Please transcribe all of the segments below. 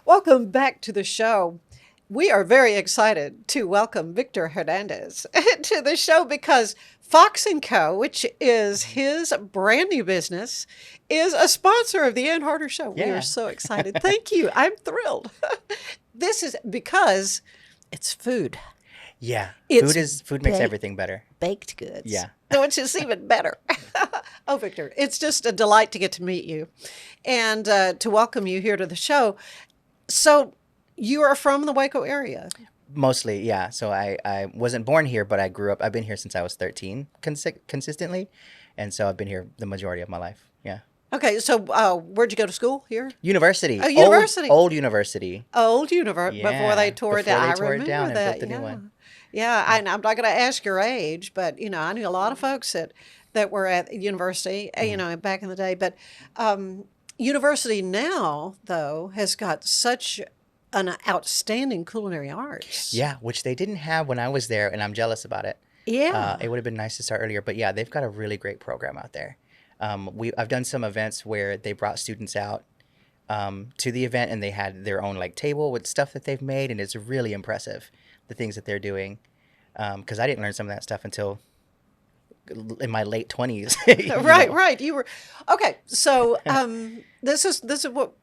Welcome back to the show. We are very excited to welcome Victor Hernandez to the show because Fox & Co., which is his brand new business, is a sponsor of the Ann Harder Show. We are Yeah. so excited. Thank you. I'm thrilled. This is because it's food. Yeah. It's Food makes baked, everything better. baked goods. Yeah. Which is even better. Oh, Victor, it's just a delight to get to meet you and to welcome you here to the show. So you are from the Waco area. Mostly, yeah. So I wasn't born here, but I grew up. I've been here since I was 13 consistently. And so I've been here the majority of my life. Yeah. Okay, so where'd you go to school here? University. Oh, university. Old university. Old Universe before they Yeah. tore it Before down. they I tore it remember down and that. built the new Yeah, one. yeah. I'm not going to ask your age, but I knew a lot of folks that were at university, back in the day. But university now, though, has got such an outstanding culinary arts. Yeah, which they didn't have when I was there, and I'm jealous about it. Yeah. It would have been nice to start earlier, but yeah, they've got a really great program out there. I've done some events where they brought students out to the event, and they had their own like table with stuff that they've made, and it's really impressive the things that they're doing. Because I didn't learn some of that stuff until in my late 20s. Right. You were okay. So this is what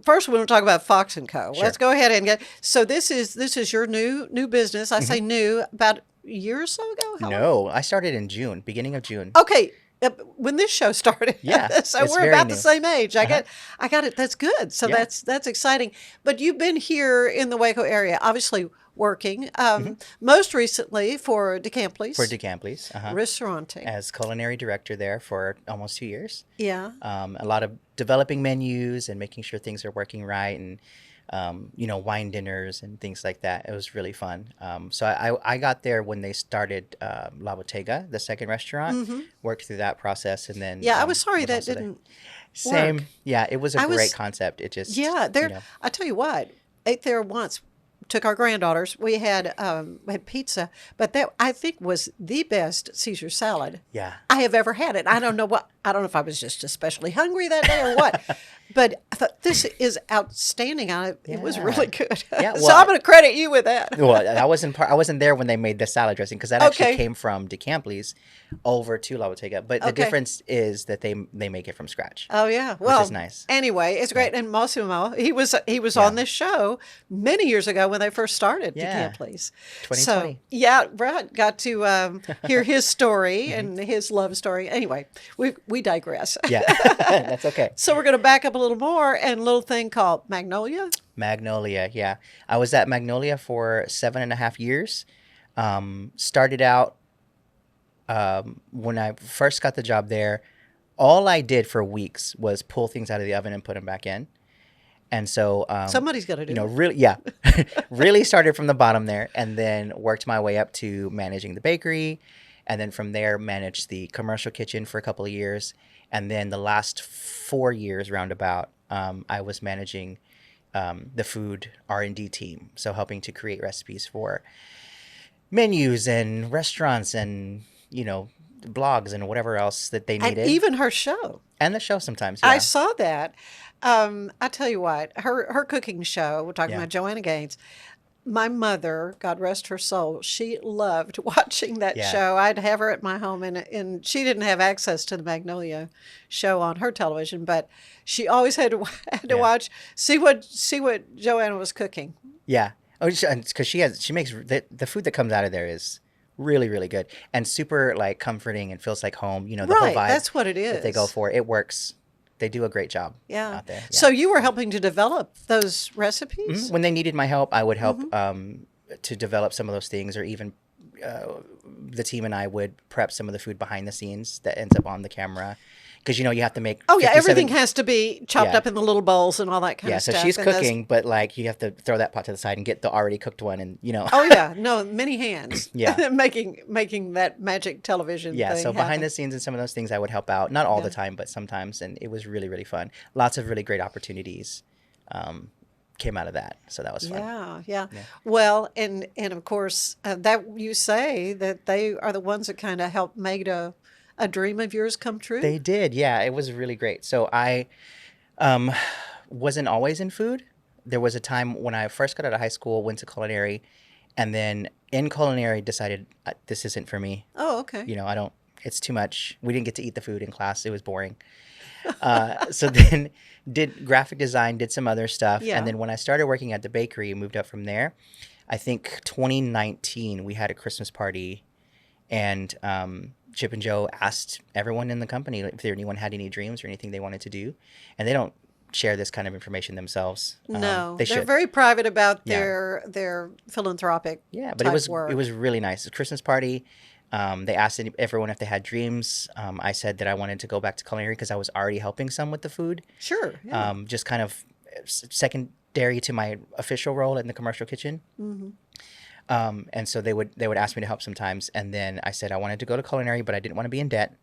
first we want to talk about Fox and Co. Sure. Let's go ahead and get. So this is your new business. I say new about a year or so ago. How long? No, I started in June, beginning of June. Okay. When this show started, Yeah, so it's we're very about the new. same age. I got it. That's good. So Yeah. that's exciting. But you've been here in the Waco area, obviously working. Most recently for DeCampley's For DeCampley's, Restaurante. as culinary director there for almost 2 years. Yeah. A lot of developing menus and making sure things are working right, and wine dinners and things like that. It was really fun. So I got there when they started La Bottega, the second restaurant. Worked through that process, and then Yeah, I was sorry that also there. didn't Same. work. Yeah, it was a I was- great concept. It just Yeah, there. you know, I tell you what, ate there once. Took our granddaughters. We had pizza, but that I think was the best Caesar salad yeah. I have ever had. It. I don't know what. I don't know if I was just especially hungry that day or what. But I thought this is outstanding. It was Yeah. really good. Yeah, So well, I'm going to credit you with that. Well, I wasn't there when they made the salad dressing, because that actually Okay. came from DeCampley's over to La Bottega. But the Okay. difference is that they make it from scratch. Oh yeah, well, is nice. Anyway, it's great. And Massimo, he was Yeah. on this show many years ago when they first started. You Yeah. can't please. 2020. So yeah, right. Got to hear his story and his love story. Anyway, we digress. Yeah, that's okay. So we're going to back up a little more and a little thing called Magnolia. Magnolia, yeah. I was at Magnolia for 7.5 years. Started out when I first got the job there. All I did for weeks was pull things out of the oven and put them back in. And so, Somebody's got to do it. really, yeah, really started from the bottom there, and then worked my way up to managing the bakery, and then from there managed the commercial kitchen for a couple of years, and then the last 4 years roundabout, I was managing the food R&D team, so helping to create recipes for menus and restaurants and blogs and whatever else that they And needed, even her show. and the show sometimes. I Yeah, saw that. I tell you what, her cooking show, we're talking Yeah. about Joanna Gaines. My mother, God rest her soul, she loved watching that Yeah. show. I'd have her at my home, and she didn't have access to the Magnolia show on her television, but she always had to Yeah. watch, see what Joanna was cooking. yeah. Oh, because she makes the food that comes out of there is really, really good and super like comforting and feels like home. The whole Right, vibe that's what it is. that they go for. It works. They do a great job Yeah. out there. Yeah. So you were helping to develop those recipes? When they needed my help, I would help Mm-hmm. to develop some of those things, or even the team and I would prep some of the food behind the scenes that ends up on the camera. Because you have to make. Oh yeah, 57 everything has to be chopped Yeah. up in the little bowls and all that kind Yeah, of so stuff. she's and those- cooking, but like you have to throw that pot to the side and get the already cooked one, and Oh yeah, no, many hands. Yeah. making that magic television. Yeah, thing so behind happen. the scenes and some of those things I would help out. Not all Yeah. the time, but sometimes, and it was really, really fun. Lots of really great opportunities came out of that, so that was fun. Yeah. Well, and of course that you say that they are the ones that kind of helped make a dream of yours come true. They did, yeah. It was really great. So I wasn't always in food. there was a time when I first got out of high school, went to culinary, and then in culinary decided this isn't for me. Oh, okay. You know, I don't. It's too much. We didn't get to eat the food in class. It was boring. So then did graphic design, did some other stuff. Yeah. And then when I started working at the bakery, moved up from there. I think 2019, we had a Christmas party, and Chip and Jo asked everyone in the company if anyone had any dreams or anything they wanted to do. And they don't share this kind of information themselves. No, they they're should. very private about Yeah. their philanthropic Yeah, but type it work. was really nice. It was a Christmas party. They asked everyone if they had dreams. I said that I wanted to go back to culinary because I was already helping some with the food. Sure. Yeah. Just kind of secondary to my official role in the commercial kitchen. Mm-hmm. And so they would ask me to help sometimes. And then I said I wanted to go to culinary, but I didn't want to be in debt.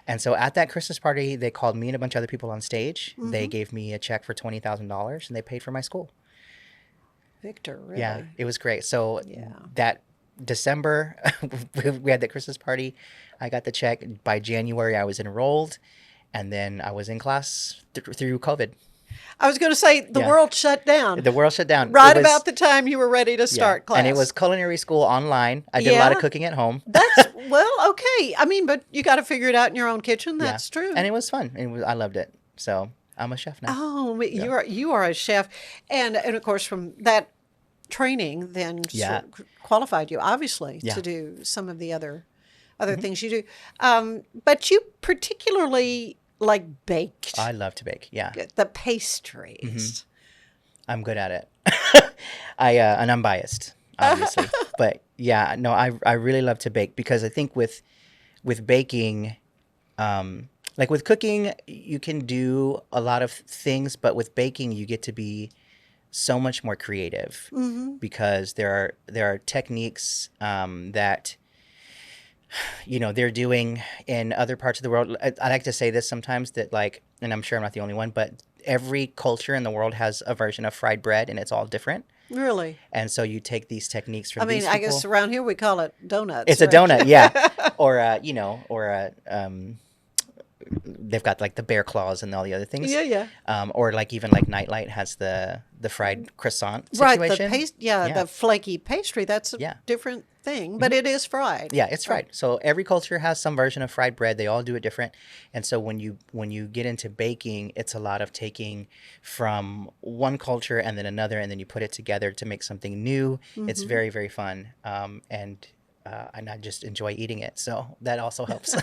And so at that Christmas party, they called me and a bunch of other people on stage. Mm-hmm. They gave me a check for $20,000 and they paid for my school. Victor, really? Yeah, it was great. So Yeah. that December, we had that Christmas party. I got the check. By January, I was enrolled. And then I was in class through COVID. I was going to say the Yeah. world shut down The world shut down. right It was- about the time you were ready to start class. And it was culinary school online. I did a lot of Yeah. cooking at home. That's well, okay. I mean, but you got to figure it out in your own kitchen. Yeah. That's true. And it was fun. I loved it. So I'm a chef now. Oh, you are a chef, and of course from that training then Yeah. qualified you obviously Yeah. to do some of the other things you do. But you particularly like baked I love to bake. Yeah, the pastries. Mm-hmm. I'm good at it. And I'm biased, obviously. But yeah, no, I really love to bake because I think with baking, like with cooking, you can do a lot of things, but with baking, you get to be so much more creative because there are techniques that they're doing in other parts of the world. I like to say this sometimes that and I'm sure I'm not the only one, but every culture in the world has a version of fried bread and it's all different. Really? And so you take these techniques from I mean, these I people. guess around here we call it donuts. It's a right? donut, yeah. They've got like the bear claws and all the other things. Yeah. Or even like Nightlight has the fried croissant Right, situation. the flaky pastry, that's a Yeah. different thing, but it is fried. Yeah, it's fried. So every culture has some version of fried bread. They all do it different. And so when you get into baking, it's a lot of taking from one culture and then another, and then you put it together to make something new. It's very, very fun. And I just enjoy eating it. So that also helps.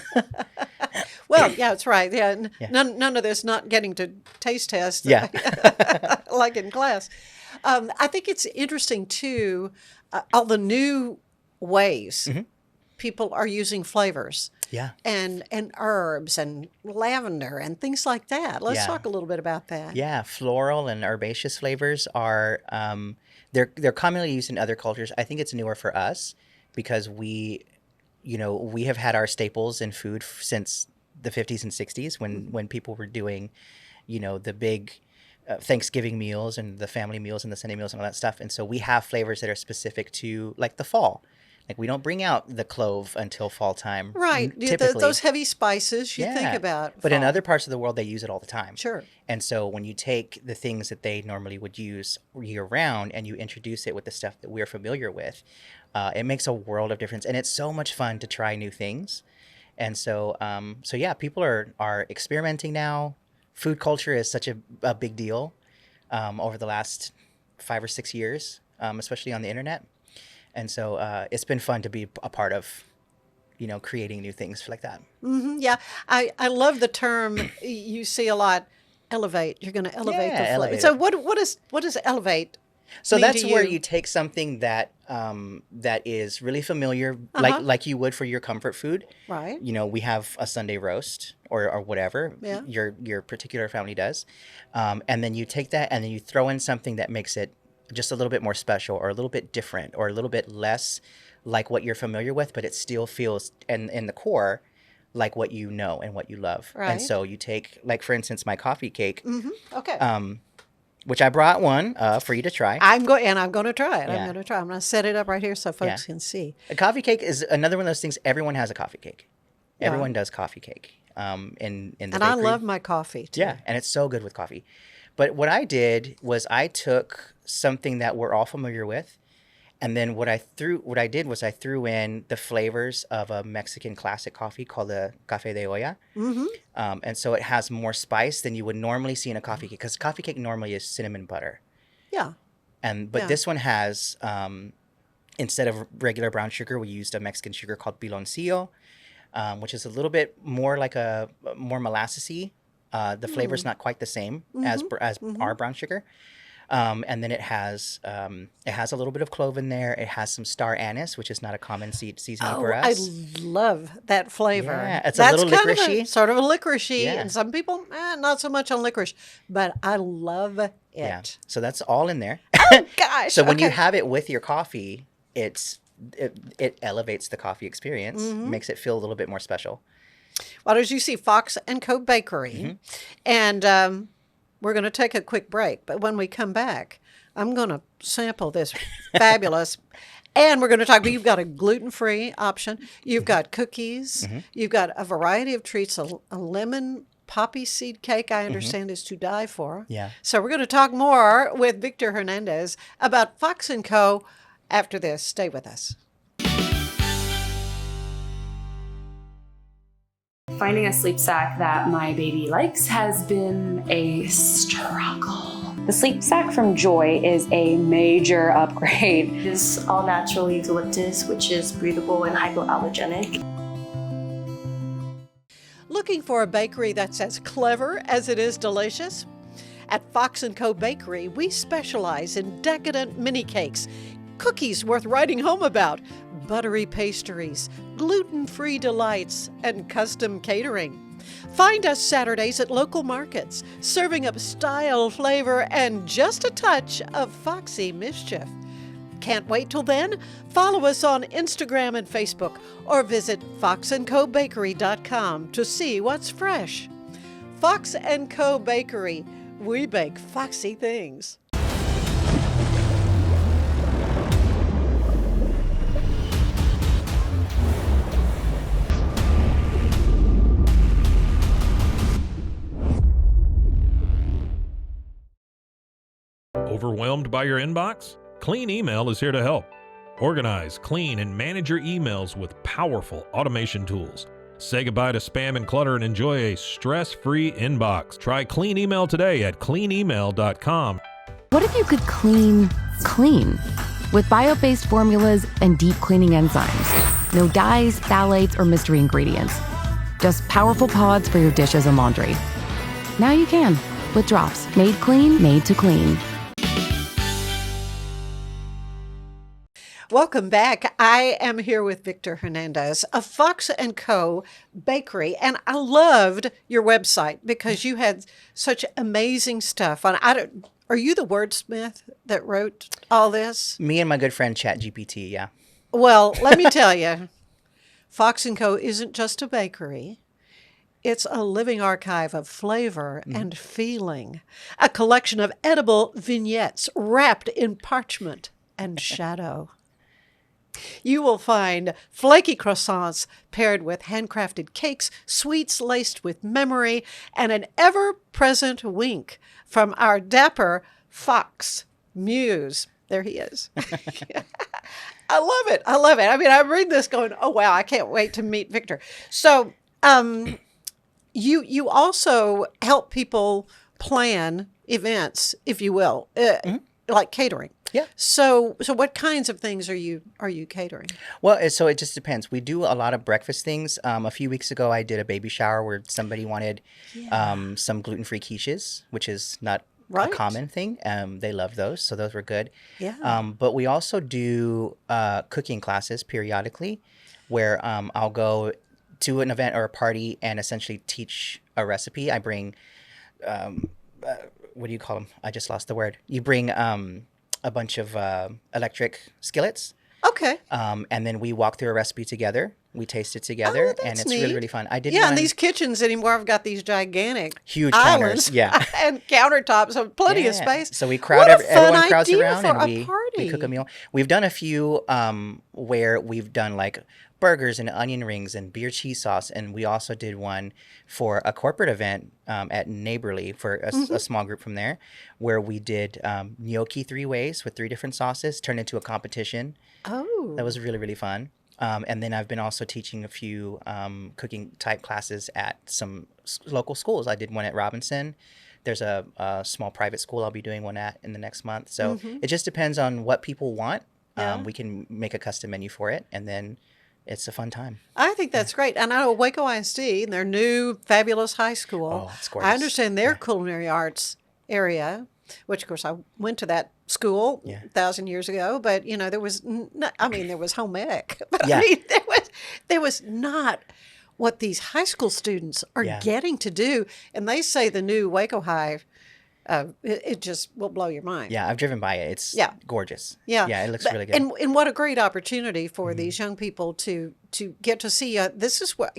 Well, yeah, that's right. Yeah, Yeah. None of this not getting to taste test. Yeah. Like in class. I think it's interesting too, all the new ways people are using flavors. Yeah. And herbs and lavender and things like that. Let's Yeah. talk a little bit about that. Yeah, floral and herbaceous flavors are they're commonly used in other cultures. I think it's newer for us because we have had our staples in food since the 50s and 60s when people were doing, the big Thanksgiving meals and the family meals and the Sunday meals and all that stuff. And so we have flavors that are specific to like the fall. Like we don't bring out the clove until fall time. Right. Typically. Those heavy spices you think Yeah. about. But in fall. other parts of the world, they use it all the time. Sure. And so when you take the things that they normally would use year round and you introduce it with the stuff that we're familiar with, it makes a world of difference. And it's so much fun to try new things. And so, yeah, people are experimenting now. Food culture is such a big deal over the last 5 or 6 years, especially on the internet. And so it's been fun to be a part of, creating new things like that. Yeah, I love the term you see a lot. Elevate. You're going to elevate Yeah, the flavor. elevate So it. what does elevate? So mean that's to where you? you take something that is really familiar, Uh-huh. like you would for your comfort food. Right. We have a Sunday roast or whatever Yeah. your particular family does, and then you take that and then you throw in something that makes it just a little bit more special or a little bit different or a little bit less like what you're familiar with, but it still feels in the core like what you know and what you love. Right. And so you take, like for instance, my coffee cake, Okay. which I brought one for you to try. I'm going to try it. Yeah. I'm going to try. I'm going to set it up right here so folks Yeah. can see. A coffee cake is another one of those things. Everyone has a coffee cake. Yeah. Everyone does coffee cake. In the And I bakery. love my coffee too. Yeah, and it's so good with coffee. But what I did was I took something that we're all familiar with, and then what I did was I threw in the flavors of a Mexican classic coffee called the Café de Olla. Mm-hmm. And so it has more spice than you would normally see in a coffee cake, because coffee cake normally is cinnamon butter. Yeah. But this one has, instead of regular brown sugar, we used a Mexican sugar called piloncillo, which is a little bit more like more molassesy. The flavor's not quite the same as our brown sugar. And then it has a little bit of clove in there. It has some star anise, which is not a common seasoning for us. I love that flavor. Yeah, it's That's a little kind licoricey. Sort of a licoricey, Yeah. and some people not so much on licorice, but I love it. Yeah. So that's all in there. Gosh. So when you okay. have it with your coffee, it elevates the coffee experience, makes it feel a little bit more special. Well, as you see, Fox and Co. Bakery, and we're going to take a quick break. But when we come back, I'm going to sample this fabulous. And we're going to talk about, you've got a gluten-free option. You've got cookies. You've got a variety of treats. A lemon poppy seed cake, I understand, is to die for. Yeah. So we're going to talk more with Victor Hernandez about Fox and Co. after this. Stay with us. Finding a sleep sack that my baby likes has been a struggle. The sleep sack from Joy is a major upgrade. It is all natural eucalyptus, which is breathable and hypoallergenic. Looking for a bakery that's as clever as it is delicious? At Fox & Co. Bakery, we specialize in decadent mini cakes, cookies worth writing home about, buttery pastries, gluten-free delights, and custom catering. Find us Saturdays at local markets, serving up style, flavor, and just a touch of foxy mischief. Can't wait till then? Follow us on Instagram and Facebook, or visit foxandcobakery.com to see what's fresh. Fox & Co. Bakery, we bake foxy things. Overwhelmed by your inbox? Clean Email is here to help. Organize, clean, and manage your emails with powerful automation tools. Say goodbye to spam and clutter and enjoy a stress-free inbox. Try Clean Email today at cleanemail.com. What if you could clean clean? With bio-based formulas and deep cleaning enzymes. No dyes, phthalates, or mystery ingredients. Just powerful pods for your dishes and laundry. Now you can, with drops made clean, made to clean. Welcome back. I am here with Victor Hernandez of Fox & Co. Bakery, and I loved your website because you had such amazing stuff on. Are you the wordsmith that wrote all this? Me and my good friend ChatGPT, yeah. Well, let me tell you, Fox & Co. isn't just a bakery. It's a living archive of flavor and feeling, a collection of edible vignettes wrapped in parchment and shadow. You will find flaky croissants paired with handcrafted cakes, sweets laced with memory, and an ever-present wink from our dapper Fox Muse. There he is. I love it. I love it. I mean, I'm reading this going, oh, wow, I can't wait to meet Victor. So you also help people plan events, if you will, like catering. Yeah. So what kinds of things are you catering? Well, so it just depends. We do a lot of breakfast things. A few weeks ago, I did a baby shower where somebody wanted some gluten-free quiches, which is not a common thing. They love those, so those were good. Yeah. But we also do cooking classes periodically where I'll go to an event or a party and essentially teach a recipe. I bring, what do you call them? I just lost the word. You bring a bunch of electric skillets. Okay. And then we walk through a recipe together. We taste it together, and it's neat. really, really fun. I did Yeah, one, and these kitchens anymore have got these gigantic huge islands, counters, yeah, and countertops, so plenty of space. So we crowd. What a fun everyone crowds idea around, for and a we party. We cook a meal. We've done a few where we've done like burgers and onion rings and beer cheese sauce, and we also did one for a corporate event at Neighborly for a small group from there, where we did gnocchi 3 ways with 3 different sauces, turned into a competition. Oh. That was really, really fun. And then I've been also teaching a few cooking type classes at some local schools. I did one at Robinson. There's a small private school I'll be doing one at in the next month. So it just depends on what people want. Yeah. We can make a custom menu for it, and then it's a fun time. I think that's great. And I know Waco ISD and their new fabulous high school. Oh, it's gorgeous. I understand their culinary arts area, which of course I went to that school 1,000 years ago, but you know, there was, there was home ec, but Yeah. I mean, there was not what these high school students are getting to do. And they say the new Waco High, it just will blow your mind. Yeah, I've driven by it. It's gorgeous. Yeah. Yeah, it looks really good. And what a great opportunity for these young people to get to see, this is what,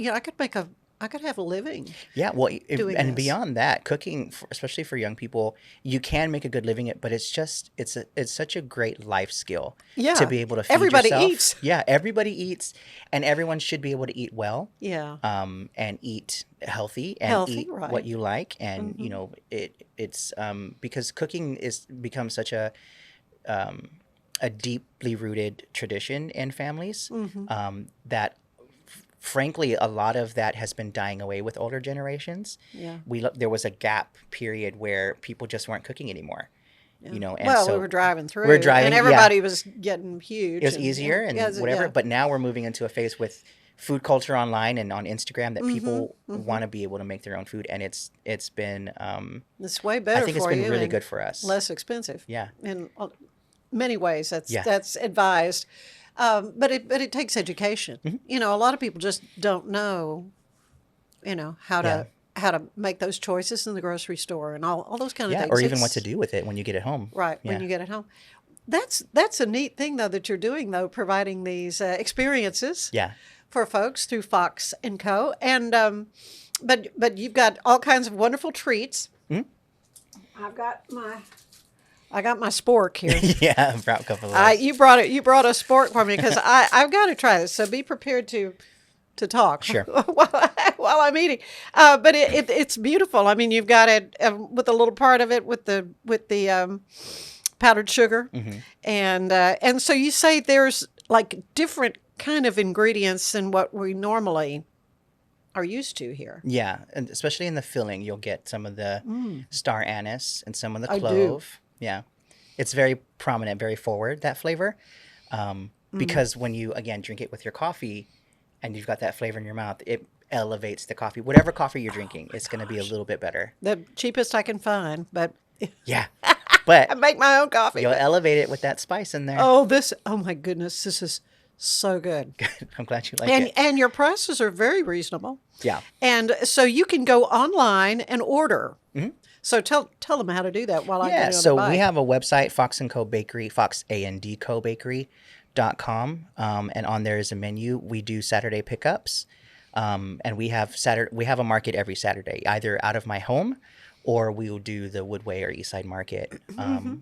I could have a living. Yeah, well, doing and this. beyond that, cooking, especially for young people, you can make a good living at, but it's such a great life skill to be able to feed Everybody yourself. eats. Yeah, everybody eats, and everyone should be able to eat well. Yeah. And eat healthy and eat right. what you like, and it's because cooking is become such a deeply rooted tradition in families that. Frankly, a lot of that has been dying away with older generations. Yeah. There was a gap period where people just weren't cooking anymore. Yeah. And so we were driving through. We're driving, and everybody was getting huge. It was easier and whatever. Yeah. But now we're moving into a phase with food culture online and on Instagram that people want to be able to make their own food, and it's been it's way better. I think it's for been you really and good for us. less expensive. Yeah. In many ways, that's advised. But it takes education. A lot of people just don't know, how to make those choices in the grocery store and all those kind of things. Or even what to do with it when you get it home. Right, when you get it home. That's a neat thing, though, that you're doing, though, providing these experiences for folks through Fox & Co. And but you've got all kinds of wonderful treats. I got my spork here. Yeah, I brought a couple of those. You brought a spork for me because I've got to try this. So be prepared to talk while I'm eating. But it's beautiful. I mean, you've got it with a little part of it with the powdered sugar, and so you say there's like different kind of ingredients than what we normally are used to here. Yeah, and especially in the filling, you'll get some of the star anise and some of the I clove. Yeah, it's very prominent, very forward, that flavor. Because when you, again, drink it with your coffee and you've got that flavor in your mouth, it elevates the coffee. Whatever coffee you're drinking, it's going to be a little bit better. The cheapest I can find, but Yeah, but I make my own coffee. you'll elevate it with that spice in there. Oh my goodness, this is so good. I'm glad you like it. And your prices are very reasonable. Yeah. And so you can go online and order. So tell them how to do that while I get on so the bike. we have a website, Fox & Co Bakery, foxandcobakery.com, and on there is a menu. We do Saturday pickups, and we have a market every Saturday, either out of my home, or we will do the Woodway or Eastside Market.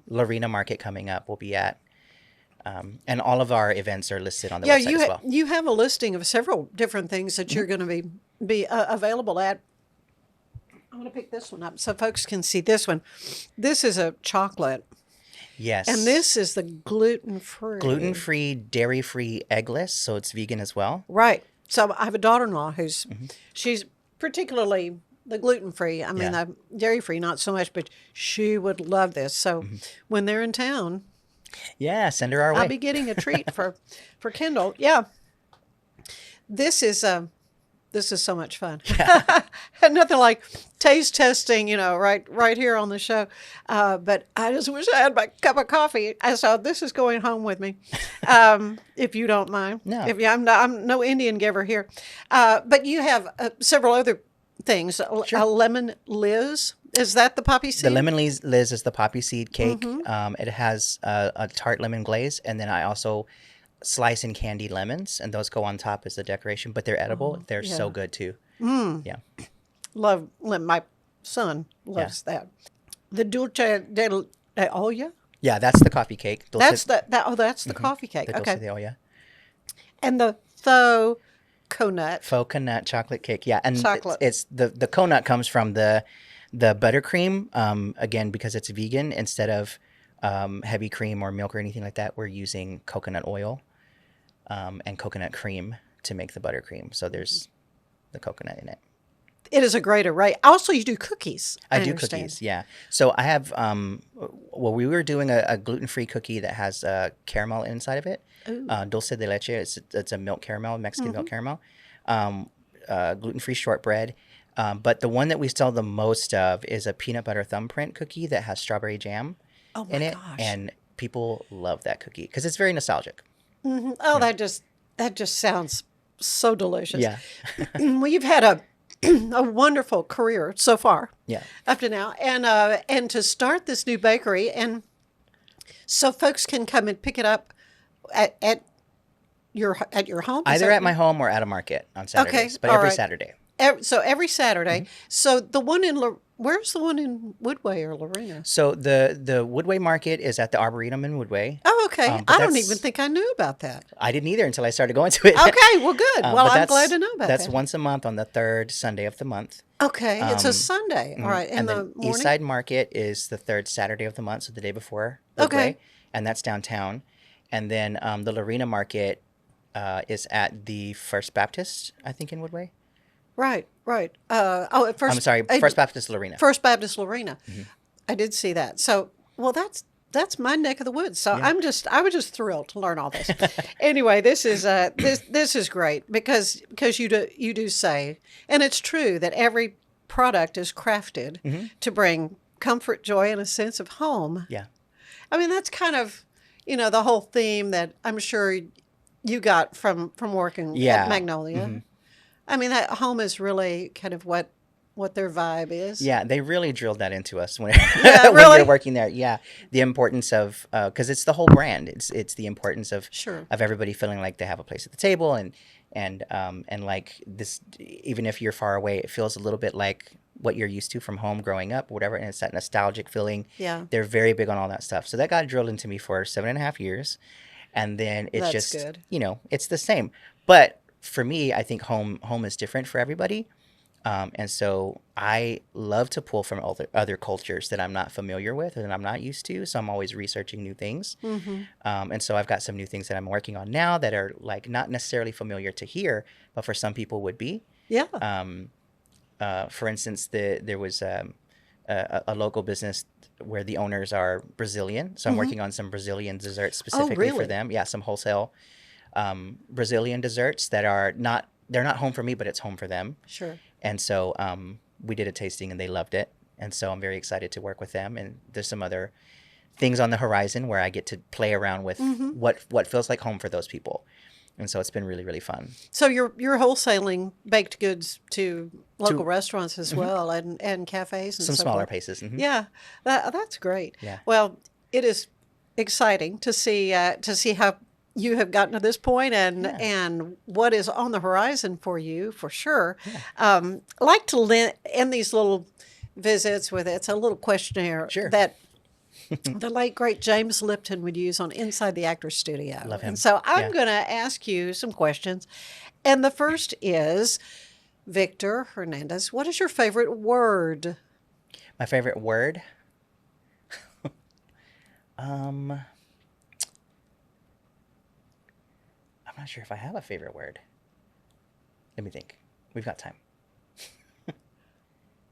Lorena Market coming up, we'll be at. And all of our events are listed on the website as well. You have a listing of several different things that you're going to be available at. I'm going to pick this one up so folks can see this one. This is a chocolate. Yes. And this is the gluten-free. Gluten-free, dairy-free, eggless, so it's vegan as well. Right. So I have a daughter-in-law who's she's particularly the gluten-free. I mean, the dairy-free, not so much, but she would love this. So when they're in town, yeah, send her our way. I'll be getting a treat for Kendall. Yeah. This is so much fun. And nothing like taste testing, right here on the show. But I just wish I had my cup of coffee. So this is going home with me, if you don't mind. No. I'm no Indian giver here. But you have several other things. Sure. A lemon Liz. Is that the poppy seed? The lemon Liz is the poppy seed cake. It has a tart lemon glaze, and then I also slice and candy lemons, and those go on top as the decoration. But they're edible. They're so good too. Yeah. Love lemon. My son loves that. The dulce de olla. Yeah, that's the coffee cake. That's the coffee cake. The Okay. dulce de olla. And the faux coconut. Faux coconut chocolate cake. Yeah, and Chocolate. it's the coconut comes from the buttercream. Again, because it's vegan, instead of heavy cream or milk or anything like that, we're using coconut oil and coconut cream to make the buttercream. So there's the coconut in it. It is a great array. Also, you do cookies. I do understand. cookies, yeah. So I have, well, we were doing a gluten-free cookie that has caramel inside of it. Dulce de leche. It's a milk caramel, Mexican milk caramel. Gluten-free shortbread. But the one that we sell the most of is a peanut butter thumbprint cookie that has strawberry jam in it. Gosh. And people love that cookie because it's very nostalgic. Oh, that just sounds so delicious. Yeah. Well, you've had a wonderful career so far. Yeah. Up to now, and to start this new bakery, and so folks can come and pick it up at your home. Is Either that- at my home or at a market on Saturdays, but all every right. Saturday. So every Saturday. So the one in where's the one in Woodway or Lorena? So the Woodway Market is at the Arboretum in Woodway. Oh, okay. But I don't that's- even think I knew about that. I didn't either until I started going to it. Okay, well, good. Well, But I'm glad to know about that's that. once a month on the third Sunday of the month. Okay, it's a Sunday. All right, in And the then morning. Eastside Market is the third Saturday of the month, so the day before. Okay. Woodway, and that's downtown. And then the Lorena Market is at the First Baptist, I think, in Woodway. Right. At first. I'm sorry, First Baptist Lorena. First Baptist Lorena. I did see that. So, well, that's my neck of the woods. So I was just thrilled to learn all this. Anyway, this is this is great because you do say, and it's true that every product is crafted to bring comfort, joy, and a sense of home. Yeah. I mean, that's kind of the whole theme that I'm sure you got from working Yeah. at Magnolia. I mean, that home is really kind of what their vibe is. Yeah, they really drilled that into us when, Yeah, when really? you're working there. Yeah, the importance of because it's the whole brand. It's the importance of Sure. of everybody feeling like they have a place at the table and like this. Even if you're far away, it feels a little bit like what you're used to from home growing up, whatever. And it's that nostalgic feeling. Yeah. They're very big on all that stuff. So that got drilled into me for 7.5 years, and then it's That's just good. it's the same. But for me, I think home is different for everybody. And so I love to pull from other cultures that I'm not familiar with or that I'm not used to. So I'm always researching new things. And so I've got some new things that I'm working on now that are like not necessarily familiar to here, but for some people would be. Yeah. For instance, there was a local business where the owners are Brazilian. So I'm working on some Brazilian desserts specifically for really? them. Yeah, some wholesale Brazilian desserts that are they're not home for me, but it's home for them. Sure. And so we did a tasting and they loved it. And so I'm very excited to work with them. And there's some other things on the horizon where I get to play around with what feels like home for those people. And so it's been really, really fun. So you're wholesaling baked goods to local restaurants as well and cafes and Some so smaller forth. places. Yeah, that's great. Yeah. Well, it is exciting to see how you have gotten to this point and what is on the horizon for you, for sure. I like to end these little visits with it's a little questionnaire Sure. that the late great James Lipton would use on Inside the Actors Studio. Love him. And so I'm Yeah. going to ask you some questions, and the first is, Victor Hernandez, what is your favorite word? My favorite word? I'm not sure if I have a favorite word. Let me think. We've got time.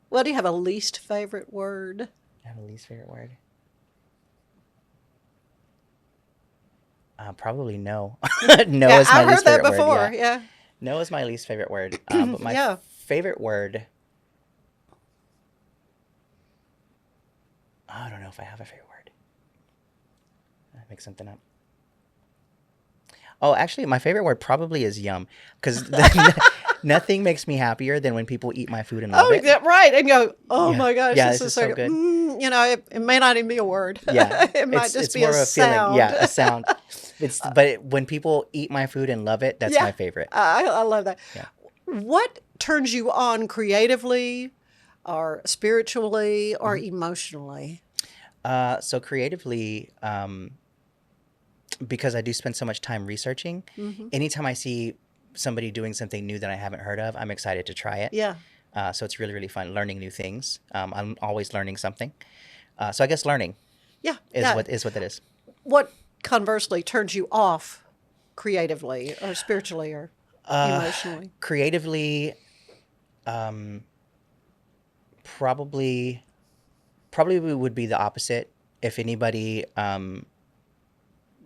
Well, do you have a least favorite word? I have a least favorite word. Probably no. No Yeah, is my I've heard least that favorite before. word. Yeah. No is my least favorite word. But my Yeah. favorite word. I don't know if I have a favorite word. I make something up. Oh, actually, my favorite word probably is yum, because nothing makes me happier than when people eat my food and love Oh, it. yeah, right. And go, oh Yeah. my gosh, Yeah, this this is is so so good. good. It may not even be a word. Yeah, it might just be more a of a sound. feeling. Yeah, a sound. When people eat my food and love it, that's Yeah. my favorite. I love that. Yeah. What turns you on creatively or spiritually or Mm-hmm. emotionally? So creatively, because I do spend so much time researching, anytime I see somebody doing something new that I haven't heard of, I'm excited to try it. Yeah. So it's really, really fun learning new things. I'm always learning something. So I guess learning Yeah. is yeah. what that is. What conversely turns you off creatively or spiritually or emotionally? Creatively, probably would be the opposite. If anybody,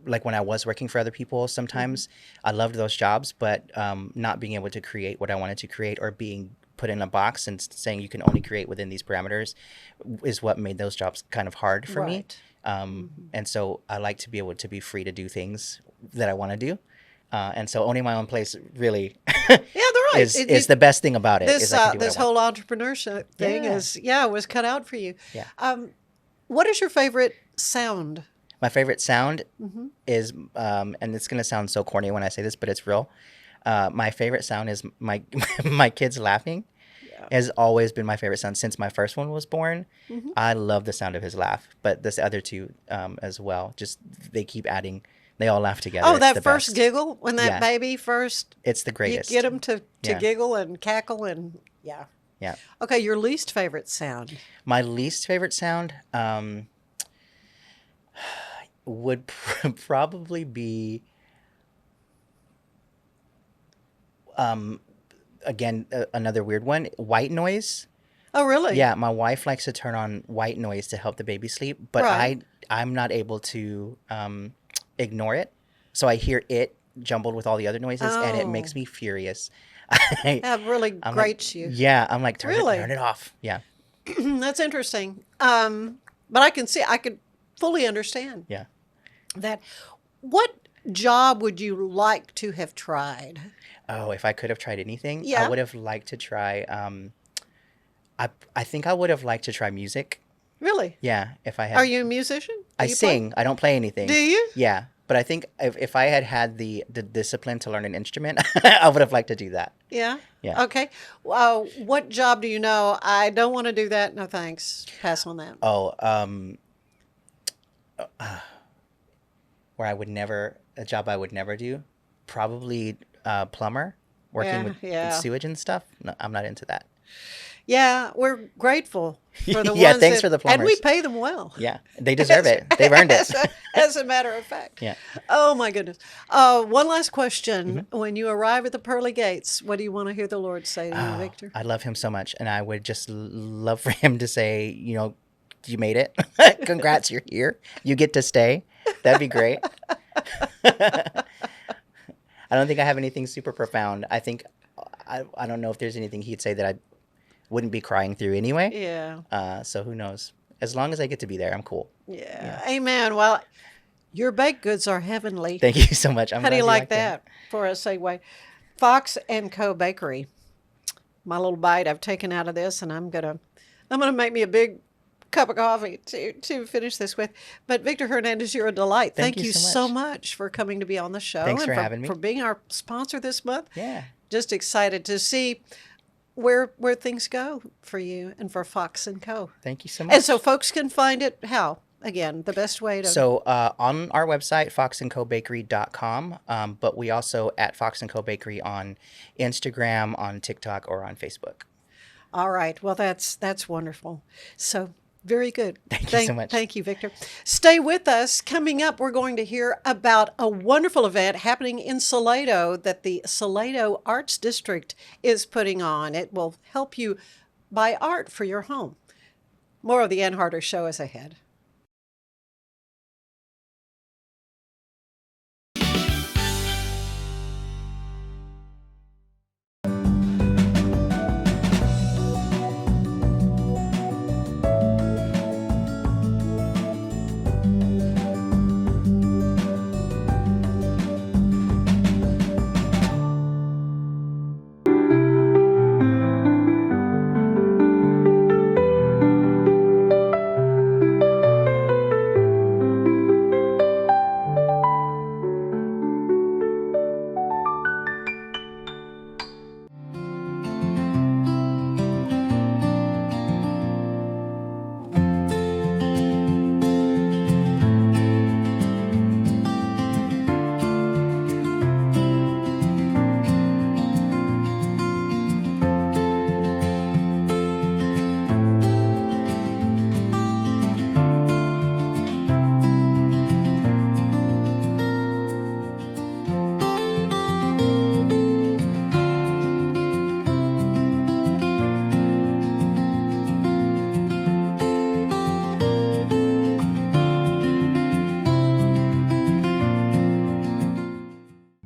like when I was working for other people, sometimes I loved those jobs, but not being able to create what I wanted to create or being put in a box and saying you can only create within these parameters is what made those jobs kind of hard for me. And so I like to be able to be free to do things that I want to do. And so owning my own place really Yeah, they're right. is the best thing about it. This is I can do what this I want. whole entrepreneurship thing was cut out for you. Yeah. What is your favorite sound? My favorite sound is, and it's going to sound so corny when I say this, but it's real. My favorite sound is my my kids laughing. Has always been my favorite sound since my first one was born. I love the sound of his laugh, but this other two as well. Just they keep adding. They all laugh together. Oh, It's that the first best. giggle when that Yeah. baby first. It's the greatest. You get them to Yeah. giggle and cackle and yeah. Yeah. Okay, your least favorite sound. My least favorite sound would probably be again another weird one, white noise. Oh, really? Yeah, my wife likes to turn on white noise to help the baby sleep, but Right. I'm not able to ignore it. So I hear it jumbled with all the other noises, and it makes Oh. me furious. That really I'm grates like, you. Yeah, I'm like, Really? turn it off. Yeah, That's interesting. But I could fully understand yeah. that. What job would you like to have tried? Oh, if I could have tried anything, Yeah. I would have liked to try. I think I would have liked to try music. Really? Yeah, if I had. Are you a musician? Do I you play? sing. I don't play anything. Do you? Yeah, but I think if I had the discipline to learn an instrument, I would have liked to do that. Yeah. Yeah. Okay. What job do you know? I don't want to do that. No thanks. Pass on that. Oh, where a job I would never do, probably plumber, working with sewage and stuff. No, I'm not into that. Yeah, we're grateful for the Yeah, ones thanks that, for the and we plumbers. pay them well. Yeah, they deserve it. They've earned it. As a matter of fact. Yeah. Oh my goodness. One last question. When you arrive at the pearly gates, what do you want to hear the Lord say to you, Victor? I love him so much, and I would just love for him to say, you made it. Congrats, you're here. You get to stay. That'd be great. I don't think I have anything super profound. I think I don't know if there's anything he'd say that I wouldn't be crying through anyway. Yeah. So who knows? As long as I get to be there, I'm cool. Yeah. Amen. Well, your baked goods are heavenly. Thank you so much. How do you like that for a segue? Fox and Co. Bakery. My little bite I've taken out of this, and I'm gonna make me a big cup of coffee to finish this with. But Victor Hernandez, you're a delight. Thank Thank you you so so much for coming to be on the show. Thanks and for having me. For being our sponsor this month. Yeah. Just excited to see where things go for you and for Fox and Co. Thank you so much. And so folks can find it how? Again, the best way to... So on our website, foxandcobakery.com, but we also at Fox and Co Bakery on Instagram, on TikTok, or on Facebook. All right. Well, that's wonderful. So very good. Thank you so much. Thank you, Victor. Stay with us. Coming up, we're going to hear about a wonderful event happening in Salado that the Salado Arts District is putting on. It will help you buy art for your home. More of the Ann Harder Show is ahead.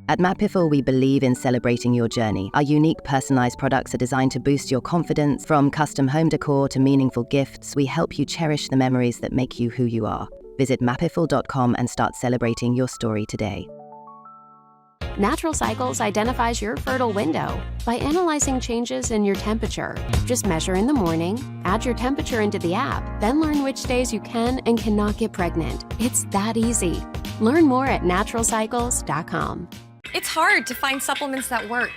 At Mapify, we believe in celebrating your journey. Our unique personalized products are designed to boost your confidence. From custom home decor to meaningful gifts, we help you cherish the memories that make you who you are. Visit mapify.com and start celebrating your story today. Natural Cycles identifies your fertile window by analyzing changes in your temperature. Just measure in the morning, add your temperature into the app, then learn which days you can and cannot get pregnant. It's that easy. Learn more at naturalcycles.com. It's hard to find supplements that work.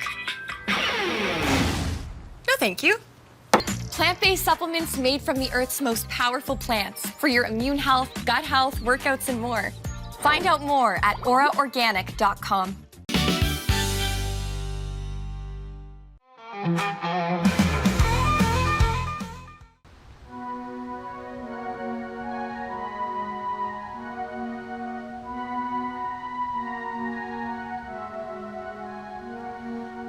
No, thank you. Plant-based supplements made from the Earth's most powerful plants for your immune health, gut health, workouts, and more. Find out more at auraorganic.com.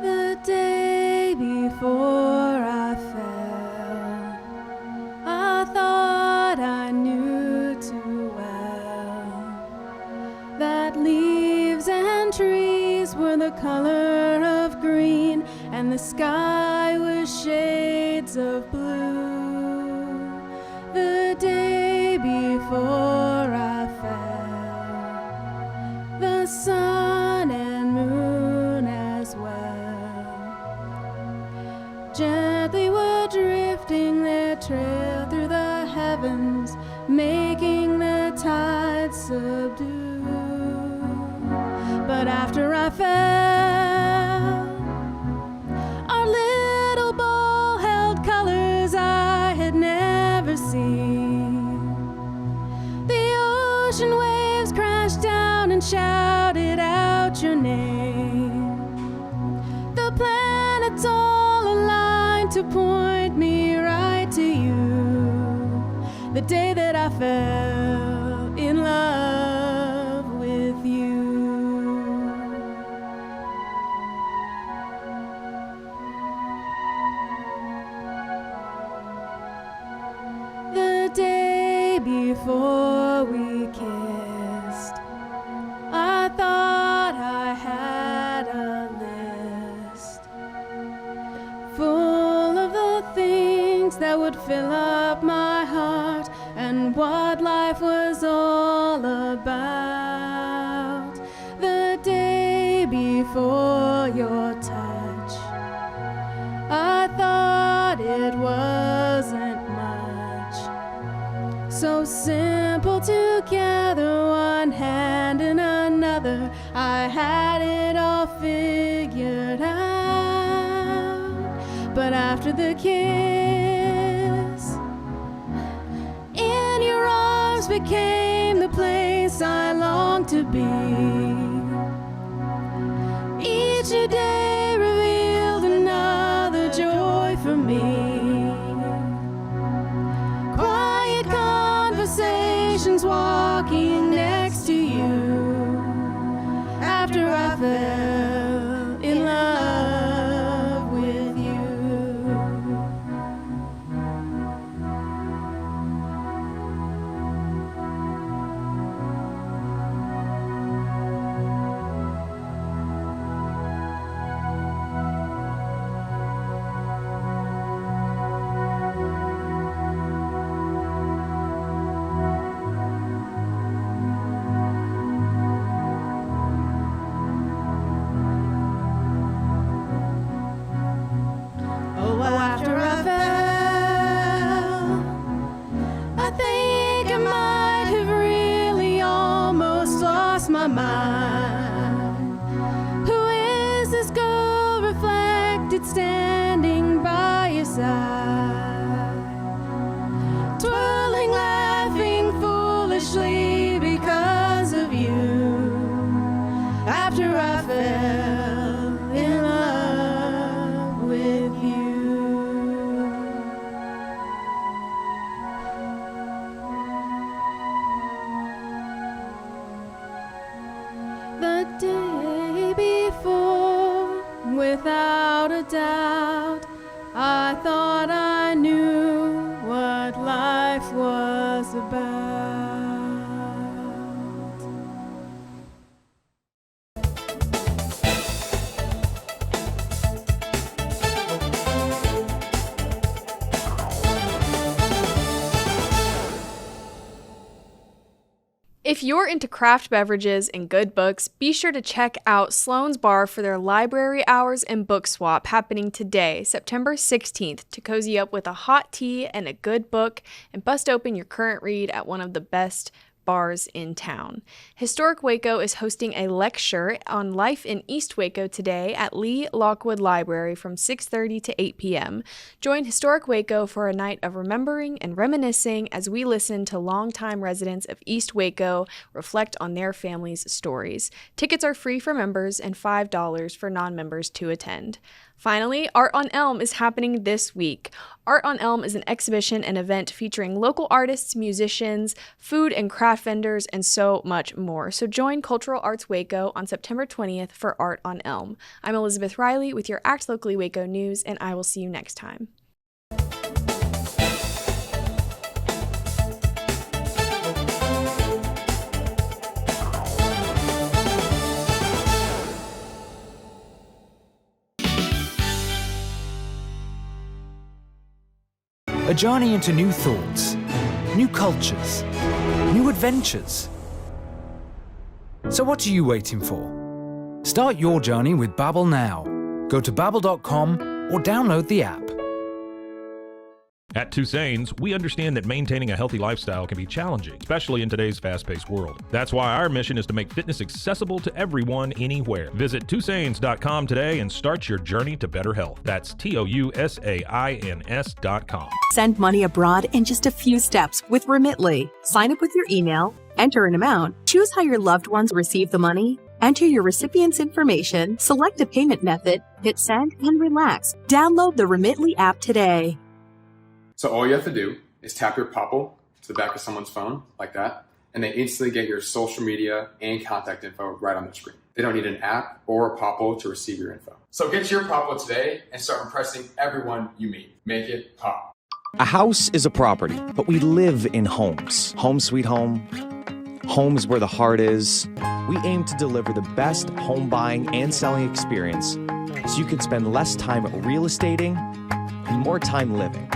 The day before I fell, I thought I knew too well that leaves and trees were the color of green and the sky was shades of blue. The day before I fell, the sun and moon as well gently were drifting their trail through the heavens, making the tides subdue. But after I fell, our little ball held colors I had never seen. The ocean waves crashed down and shouted out your name. The planets all aligned to point me right to you. The day that I fell in love with you. The day before we kissed, I thought I had a list full of the things that would fill up my heart and what life was all about. The day before your touch, I thought it wasn't much. So simple together, one hand in another, I had it all figured out. But after the kiss, in your arms became the place I longed to be. Each new day revealed another joy for me. Quiet conversations walking next to you. After I fell in love with you. Oh, after I fell, I think I might have really almost lost my mind. Who is this girl reflected standing by your side? Twirling, laughing foolishly because of you. After I fell in love with you. The day before, without a doubt, I thought I knew what life was about. If you're into craft beverages and good books, be sure to check out Sloan's Bar for their library hours and book swap happening today, September 16th, to cozy up with a hot tea and a good book and bust open your current read at one of the best bars in town. Historic Waco is hosting a lecture on life in East Waco today at Lee Lockwood Library from 6:30 to 8 p.m. Join Historic Waco for a night of remembering and reminiscing as we listen to longtime residents of East Waco reflect on their families' stories. Tickets are free for members and $5 for non-members to attend. Finally, Art on Elm is happening this week. Art on Elm is an exhibition and event featuring local artists, musicians, food and craft vendors, and so much more. So join Cultural Arts Waco on September 20th for Art on Elm. I'm Elizabeth Riley with your Act Locally Waco news, and I will see you next time. A journey into new thoughts, new cultures, new adventures. So what are you waiting for? Start your journey with Babbel now. Go to babbel.com or download the app. At Tusain's, we understand that maintaining a healthy lifestyle can be challenging, especially in today's fast-paced world. That's why our mission is to make fitness accessible to everyone, anywhere. Visit Tusains.com today and start your journey to better health. That's TOUSAINS.com. Send money abroad in just a few steps with Remitly. Sign up with your email, enter an amount, choose how your loved ones receive the money, enter your recipient's information, select a payment method, hit send, and relax. Download the Remitly app today. So all you have to do is tap your Popple to the back of someone's phone, like that, and they instantly get your social media and contact info right on their screen. They don't need an app or a Popple to receive your info. So get your Popple today and start impressing everyone you meet. Make it pop. A house is a property, but we live in homes. Home sweet home. Home's where the heart is. We aim to deliver the best home buying and selling experience so you can spend less time real estating and more time living.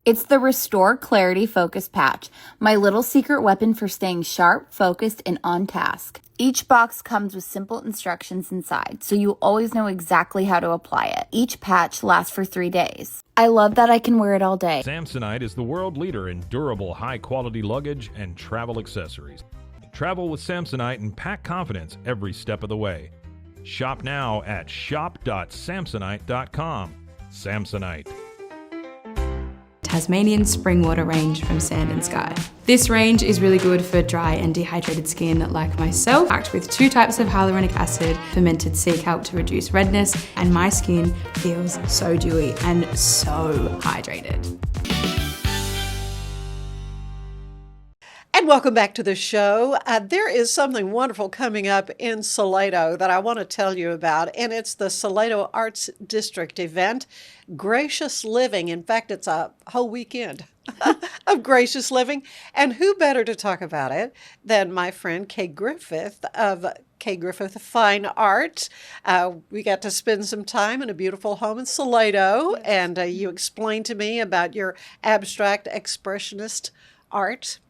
It's the Restore Clarity Focus Patch, my little secret weapon for staying sharp, focused, and on task. Each box comes with simple instructions inside, so you always know exactly how to apply it. Each patch lasts for 3 days. I love that I can wear it all day. Samsonite is the world leader in durable, high-quality luggage and travel accessories. Travel with Samsonite and pack confidence every step of the way. Shop now at shop.samsonite.com. Samsonite. Tasmanian spring water range from Sand and Sky. This range is really good for dry and dehydrated skin like myself, packed with 2 types of hyaluronic acid, fermented sea kelp to reduce redness, and my skin feels so dewy and so hydrated. And welcome back to the show. There is something wonderful coming up in Salado that I want to tell you about, and it's the Salado Arts District event, Gracious Living. In fact, it's a whole weekend of gracious living. And who better to talk about it than my friend Kay Griffith of Kay Griffith Fine Art. We got to spend some time in a beautiful home in Salado, and you explained to me about your abstract expressionist art.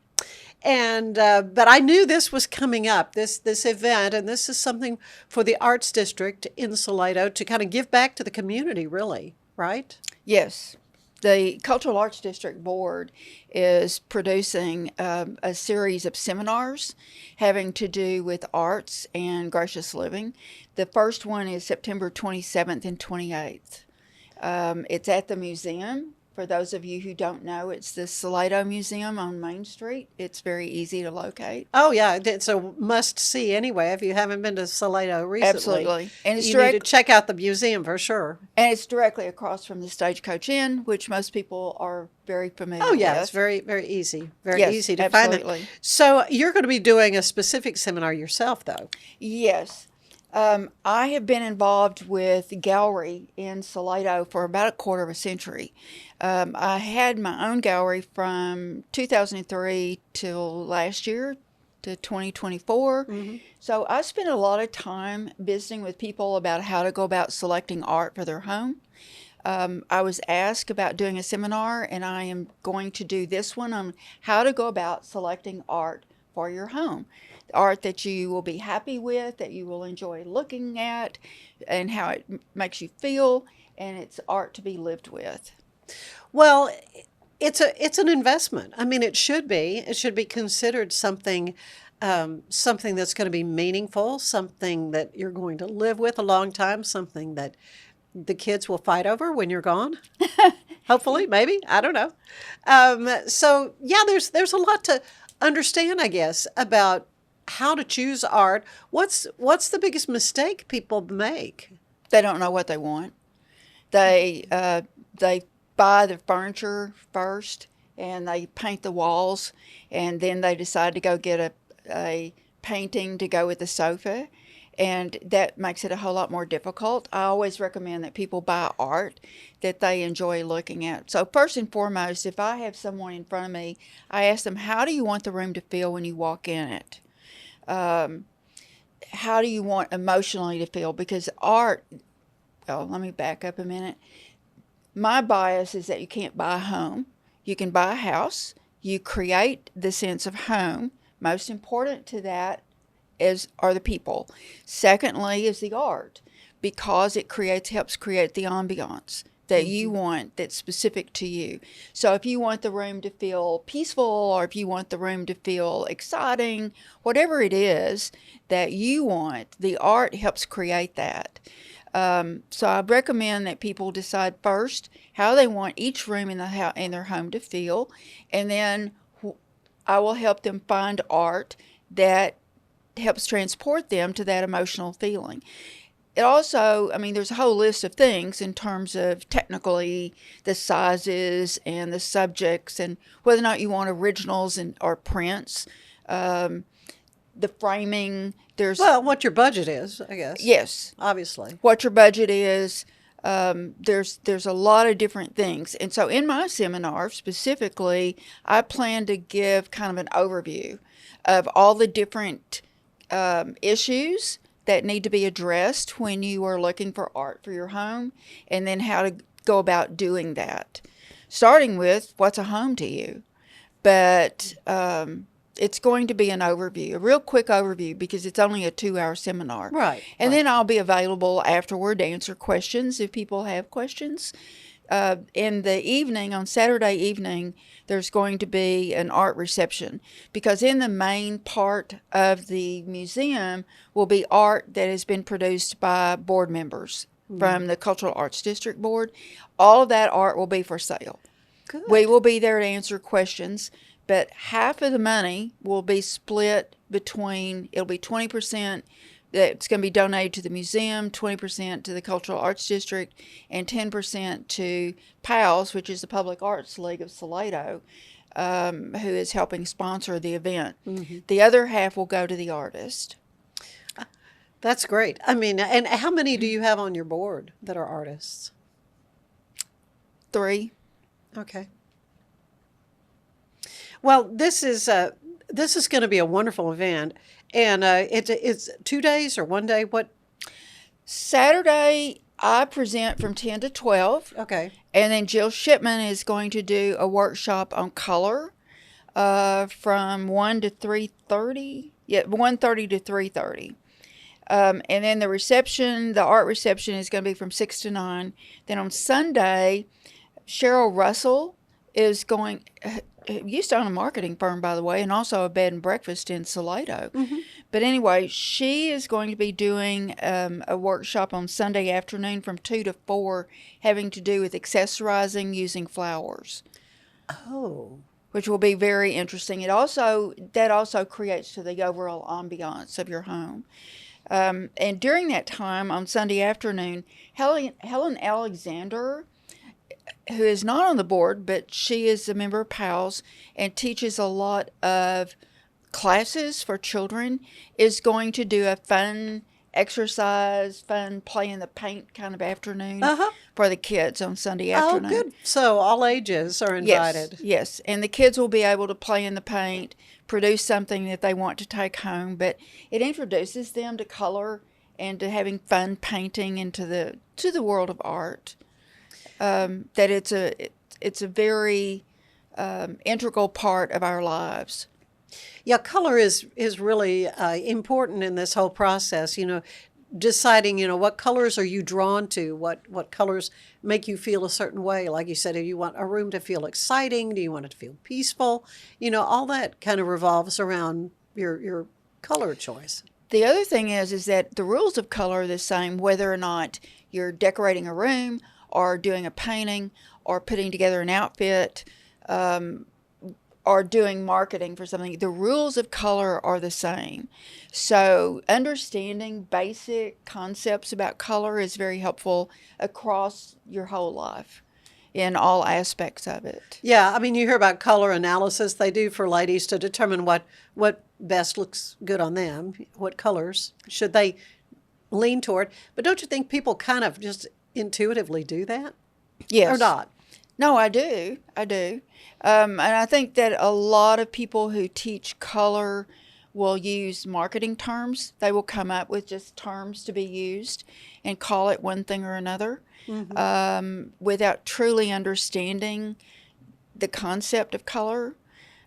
And but I knew this was coming up, this event, and this is something for the Arts District in Salado to kind of give back to the community, really, right? Yes. The Cultural Arts District Board is producing a series of seminars having to do with arts and gracious living. The first one is September 27th and 28th. It's at the museum. For those of you who don't know, it's the Salado Museum on Main Street. It's very easy to locate. Oh, yeah. It's a must-see anyway if you haven't been to Salado recently. Absolutely. And it's you need to check out the museum for sure. And it's directly across from the Stagecoach Inn, which most people are very familiar with. Oh, yeah. It's very, very easy. Very yes, easy to absolutely. find it. So you're going to be doing a specific seminar yourself, though. Yes. I have been involved with gallery in Salado for about a quarter of a century. I had my own gallery from 2003 till last year to 2024. Mm-hmm. So I spent a lot of time visiting with people about how to go about selecting art for their home. I was asked about doing a seminar, and I am going to do this one on how to go about selecting art for your home. Art that you will be happy with, that you will enjoy looking at, and how it makes you feel, and it's art to be lived with. Well, it's an investment. I mean, it should be. It should be considered something something that's going to be meaningful, something that you're going to live with a long time, something that the kids will fight over when you're gone. Hopefully, maybe, I don't know. So yeah, there's a lot to understand, I guess, about how to choose art. What's the biggest mistake people make? They don't know what they want. They buy the furniture first, and they paint the walls, and then they decide to go get a painting to go with the sofa, and that makes it a whole lot more difficult. I always recommend that people buy art that they enjoy looking at. So first and foremost, if I have someone in front of me, I ask them, how do you want the room to feel when you walk in it? How do you want emotionally to feel? Because art, well, let me back up a minute. My bias is that you can't buy a home. You can buy a house. You create the sense of home. Most important to that are the people. Secondly is the art, because it helps create the ambiance that you want, that's specific to you. So if you want the room to feel peaceful, or if you want the room to feel exciting, whatever it is that you want, the art helps create that. So I recommend that people decide first how they want each room in their home to feel, and then I will help them find art that helps transport them to that emotional feeling. It also, I mean, there's a whole list of things in terms of technically the sizes and the subjects, and whether or not you want originals or prints, the framing. Well, what your budget is, I guess. Yes, obviously. What your budget is. There's a lot of different things, and so in my seminar specifically, I plan to give kind of an overview of all the different issues that need to be addressed when you are looking for art for your home, and then how to go about doing that. Starting with what's a home to you. But it's going to be an overview, a real quick overview, because it's only a 2-hour seminar. Right. And then I'll be available afterward to answer questions if people have questions. In the evening, on Saturday evening, there's going to be an art reception, because in the main part of the museum will be art that has been produced by board members from the Cultural Arts District Board. All of that art will be for sale. Good. We will be there to answer questions, but half of the money will be split between, it'll be 20% that's going to be donated to the museum, 20% to the Cultural Arts District, and 10% to PALS, which is the Public Arts League of Salado, who is helping sponsor the event. Mm-hmm. The other half will go to the artist. That's great. I mean, and how many do you have on your board that are artists? 3. Okay. Well, this is going to be a wonderful event, and it's 2 days or 1 day. What? Saturday, I present from 10 to 12. Okay. And then Jill Shipman is going to do a workshop on color from 1 to 3:30. Yeah, 1:30 to 3:30. And then the art reception is going to be from 6 to 9. Then on Sunday, Cheryl Russell is used to own a marketing firm, by the way, and also a bed and breakfast in Salado. Mm-hmm. But anyway, she is going to be doing a workshop on Sunday afternoon from 2 to 4, having to do with accessorizing using flowers. Oh. Which will be very interesting. That also creates to the overall ambiance of your home. And during that time on Sunday afternoon, Helen Alexander, who is not on the board, but she is a member of PALS and teaches a lot of classes for children, is going to do a fun exercise, fun play in the paint kind of afternoon for the kids on Sunday afternoon. Oh, good. So all ages are invited. Yes. And the kids will be able to play in the paint, produce something that they want to take home, but it introduces them to color and to having fun painting into the world of art. That it's a very integral part of our lives. Yeah, color is really important in this whole process. Deciding, what colors are you drawn to? What colors make you feel a certain way? Like you said, do you want a room to feel exciting? Do you want it to feel peaceful? All that kind of revolves around your color choice. The other thing is that the rules of color are the same whether or not you're decorating a room or doing a painting or putting together an outfit, or doing marketing for something. The rules of color are the same. So understanding basic concepts about color is very helpful across your whole life in all aspects of it. Yeah, you hear about color analysis they do for ladies to determine what best looks good on them, what colors should they lean toward. But don't you think people kind of just intuitively do that? Yes. Or not? No, I do. And I think that a lot of people who teach color will use marketing terms. They will come up with just terms to be used and call it one thing or another, without truly understanding the concept of color.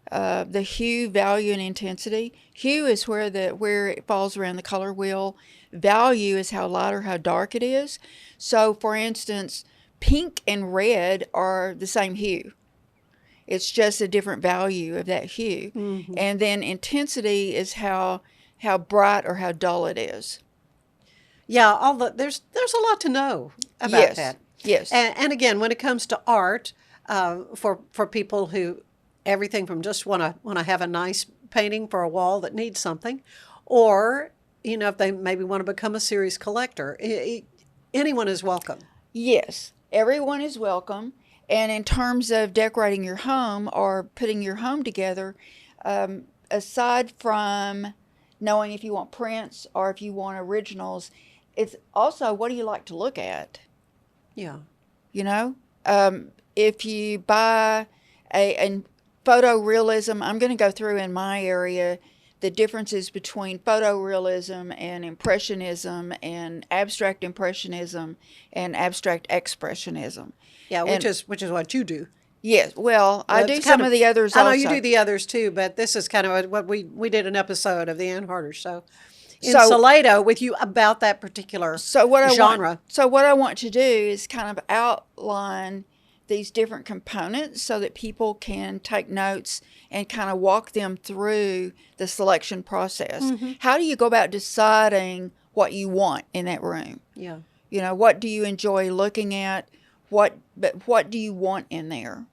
The hue, value, and intensity. Hue is where it falls around the color wheel. Value is how light or how dark it is. So, for instance, pink and red are the same hue. It's just a different value of that hue. And then intensity is how bright or how dull it is. Yeah, there's a lot to know about that. Yes. And again, when it comes to art, for people who everything from just want to have a nice painting for a wall that needs something, or if they maybe want to become a serious collector, anyone is welcome. Yes, everyone is welcome. And in terms of decorating your home or putting your home together, aside from knowing if you want prints or if you want originals, it's also what do you like to look at? Yeah. If you buy a photorealism, I'm going to go through in my area the differences between photorealism and impressionism and abstract impressionism and abstract expressionism. Yeah, which is what you do. Yes, well, I do some of the others also. also. I know you do the others too, but this is kind of what we did an episode of the Ann Harder Show in Salado with you about that particular genre. What I want to do is kind of outline these different components so that people can take notes and kind of walk them through the selection process. How do you go about deciding what you want in that room? Yeah. What do you enjoy looking at? What do you want in there?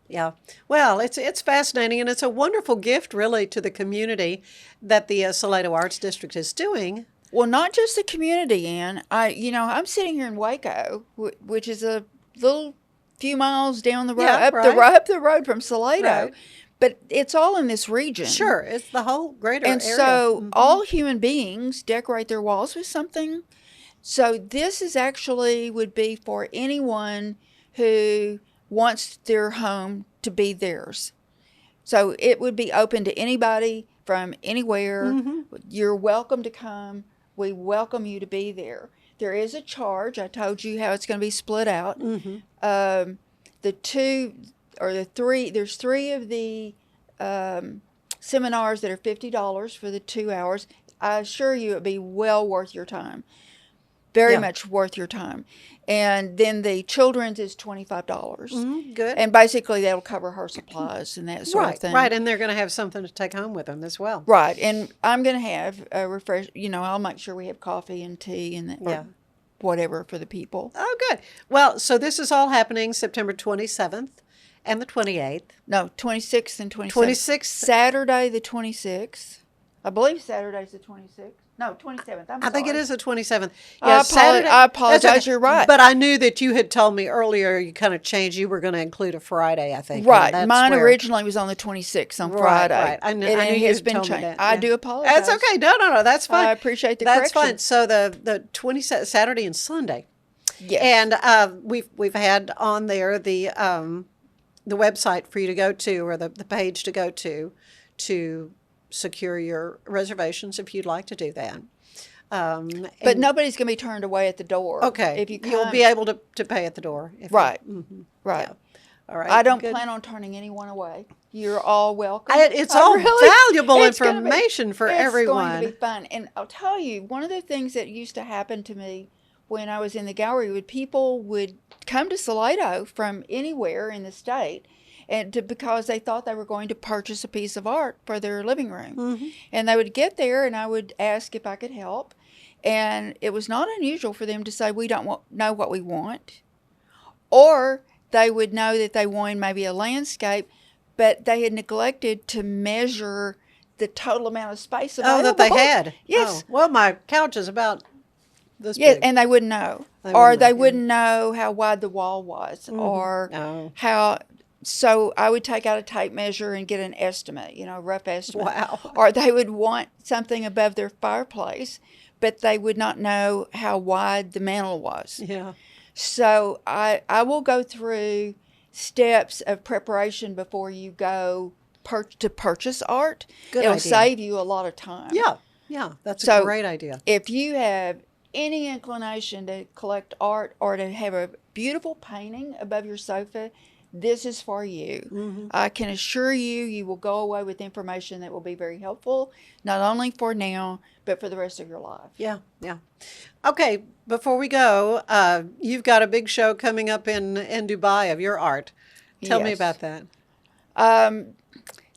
Yeah. Well, it's fascinating, and it's a wonderful gift, really, to the community that the Salado Arts District is doing. Well, not just the community, Ann. I'm sitting here in Waco, which is a little few miles down the road, up the road from Salado. Right. But it's all in this region. Sure, it's the whole greater area. And so all human beings decorate their walls with something. So this is actually would be for anyone who wants their home to be theirs. So it would be open to anybody from anywhere. You're welcome to come. We welcome you to be there. There is a charge. I told you how it's going to be split out. There's three of the seminars that are $50 for the 2 hours. I assure you it'd be well worth your time. Very much worth your time. And then the children's is $25. Good. And basically that'll cover her supplies and that sort of thing. Right, and they're going to have something to take home with them as well. Right, and I'm going to have a I'll make sure we have coffee and tea and whatever for the people. Oh, good. Well, so this is all happening September 27th and the 28th. No, 26th and 27th. 26th. Saturday the 26th. I believe Saturday's the 26th. No, 27th. I think it is the 27th. Yeah, I apologize. You're right. But I knew that you had told me earlier you kind of changed. You were going to include a Friday, I think. Right. Mine originally was on the 26th on Friday. Right. I knew you had told me that. I do apologize. That's okay. No. That's fine. I appreciate the correction. That's fine. So the 27th, Saturday and Sunday. Yes. And we've had on there the website for you to go to, or the page to go to secure your reservations if you'd like to do that. But nobody's going to be turned away at the door. Okay. If you'll be able to pay at the door. Right. Right. Yeah. All right. I don't plan on turning anyone away. You're all welcome. It's all valuable information for everyone. It's going to be fun. And I'll tell you, one of the things that used to happen to me when I was in the gallery, people would come to Salado from anywhere in the state because they thought they were going to purchase a piece of art for their living room. Mm-hmm. And they would get there and I would ask if I could help. And it was not unusual for them to say, we don't know what we want. Or they would know that they wanted maybe a landscape, but they had neglected to measure the total amount of space available. Oh, that they had. Yes. Oh. Well, my couch is about this yes, big. And they wouldn't know. They wouldn't know how wide the wall was or how. So I would take out a tape measure and get an estimate, rough estimate. Wow. Or they would want something above their fireplace, but they would not know how wide the mantel was. Yeah. So I will go through steps of preparation before you go to purchase art. It'll idea. save you a lot of time. Yeah, that's a great idea. If you have any inclination to collect art or to have a beautiful painting above your sofa, this is for you. Mm-hmm. I can assure you will go away with information that will be very helpful, not only for now, but for the rest of your life. Yeah. Okay, before we go, you've got a big show coming up in Dubai of your art. Tell me about that.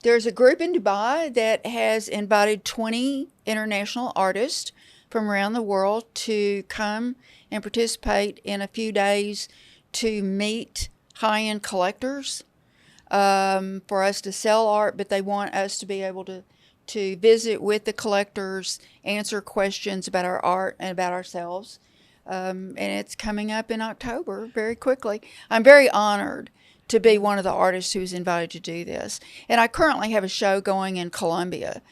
There's a group in Dubai that has invited 20 international artists from around the world to come and participate in a few days to meet high-end collectors for us to sell art, but they want us to be able to visit with the collectors, answer questions about our art and about ourselves. And it's coming up in October very quickly. I'm very honored to be one of the artists who's invited to do this. And I currently have a show going in Colombia,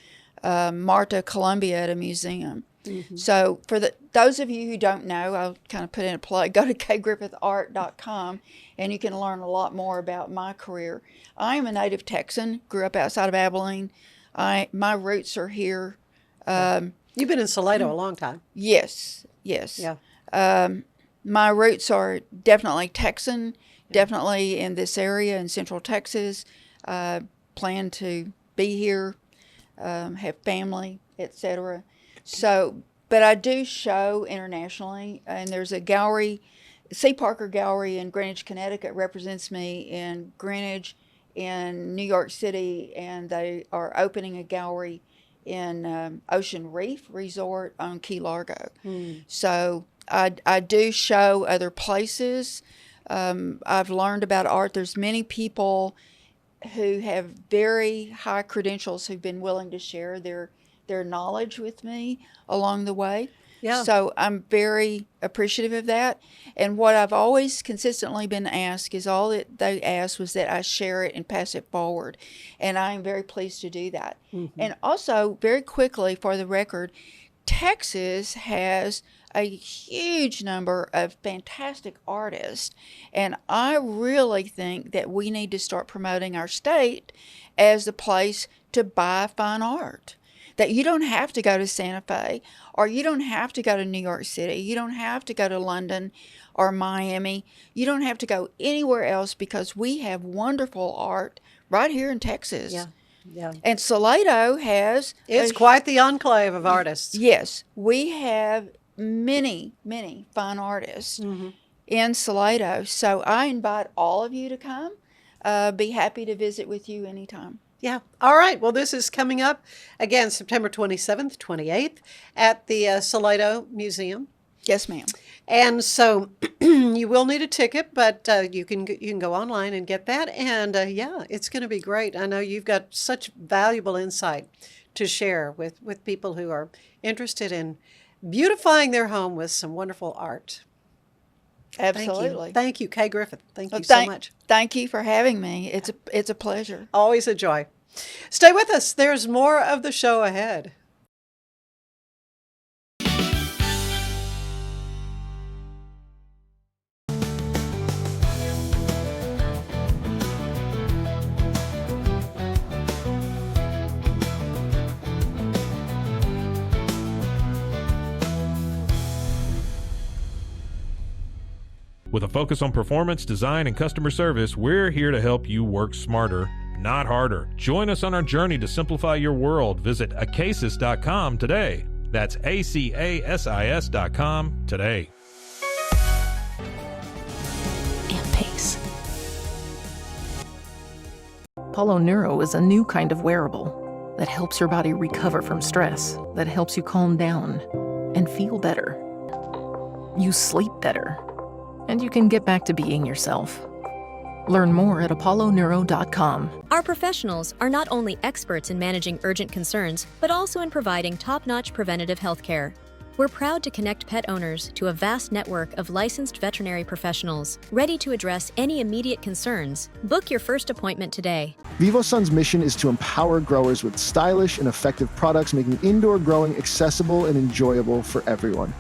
Marta, Colombia, at a museum. Mm-hmm. So for those of you who don't know, I'll kind of put in a plug. Go to kgriffithart.com and you can learn a lot more about my career. I am a native Texan, grew up outside of Abilene. My roots are here. You've been in Salado a long time. Yes. Yeah. My roots are definitely Texan, definitely in this area in Central Texas. Plan to be here, have family, etc. So, but I do show internationally, and there's a gallery, C. Parker Gallery in Greenwich, Connecticut represents me in Greenwich, in New York City, and they are opening a gallery in Ocean Reef Resort on Key Largo. So I do show other places. I've learned about art. There's many people who have very high credentials who've been willing to share their knowledge with me along the way. Yeah. So I'm very appreciative of that. And what I've always consistently been asked is all that they asked was that I share it and pass it forward. And I am very pleased to do that. Mm-hmm. And also, very quickly, for the record, Texas has a huge number of fantastic artists. And I really think that we need to start promoting our state as the place to buy fine art. That you don't have to go to Santa Fe, or you don't have to go to New York City. You don't have to go to London or Miami. You don't have to go anywhere else because we have wonderful art right here in Texas. Yeah. And Salado has... It's quite the enclave of artists. Yes. We have many, many fine artists in Salado. So I invite all of you to come. Be happy to visit with you anytime. Yeah. All right. Well, this is coming up again September 27th, 28th at the Salado Museum. Yes, ma'am. And so you will need a ticket, but you can go online and get that. And yeah, it's going to be great. I know you've got such valuable insight to share with people who are interested in beautifying their home with some wonderful art. Absolutely. Thank you, Kay Griffith. Thank you so much. Thank you for having me. It's a pleasure. Always a joy. Stay with us. There's more of the show ahead. With a focus on performance, design, and customer service, we're here to help you work smarter, not harder. Join us on our journey to simplify your world. Visit acasis.com today. That's ACASIS.com today. And pace. Polo Neuro is a new kind of wearable that helps your body recover from stress, that helps you calm down and feel better. You sleep better, and you can get back to being yourself. Learn more at apolloneuro.com. Our professionals are not only experts in managing urgent concerns, but also in providing top-notch preventative health care. We're proud to connect pet owners to a vast network of licensed veterinary professionals, ready to address any immediate concerns. Book your first appointment today. VivoSun's mission is to empower growers with stylish and effective products, making indoor growing accessible and enjoyable for everyone.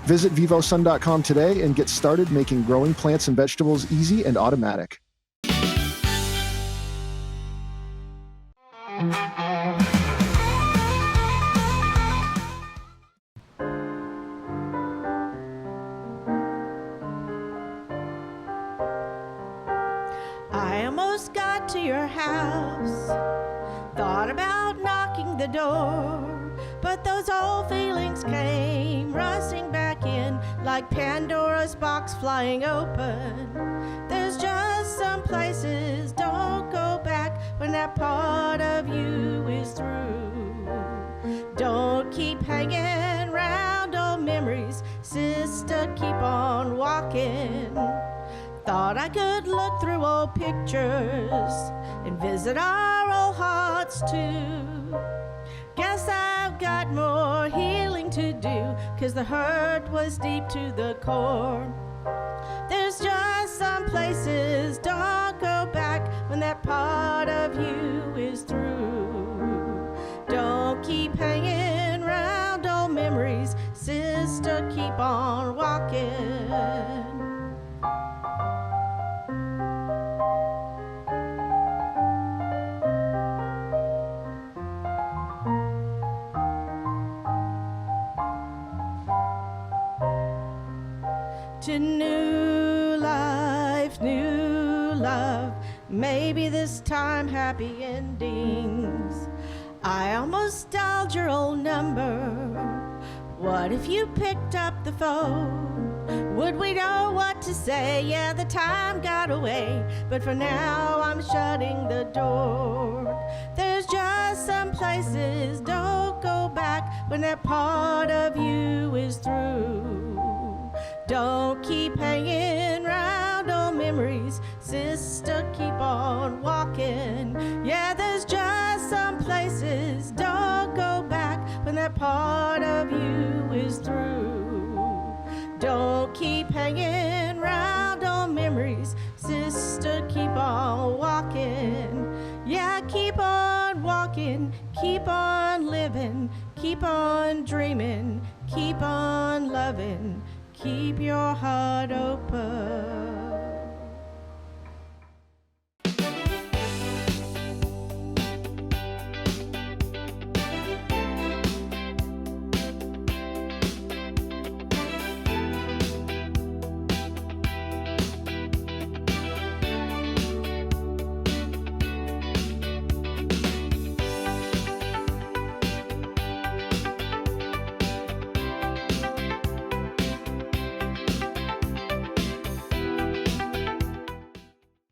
Visit vivosun.com today and get started making growing plants and vegetables easy and automatic. I almost got to your house, thought about knocking the door, but those old feelings came rushing back in like Pandora's box flying open. There's just some places don't go back when that part of you is through. Don't keep hanging round old memories, sister, keep on walking. Thought I could look through old pictures and visit our old hearts too. Guess I've got more healing to do, 'cause the hurt was deep to the core. There's just some places don't go back when that part of you is through. Don't keep hanging round old memories, sister, keep on walking. To new life, new love, maybe this time happy endings. I almost dialed your old number. What if you picked up the phone? Would we know what to say? Yeah, the time got away, but for now I'm shutting the door. There's just some places don't go back when that part of you is through. Don't keep hanging round old memories, sister, keep on walking. Yeah, there's just some places don't go back when that part of you is through. Don't keep hanging round old memories, sister, keep on walking. Yeah, keep on walking, keep on living, keep on dreaming, keep on loving. Keep your heart open.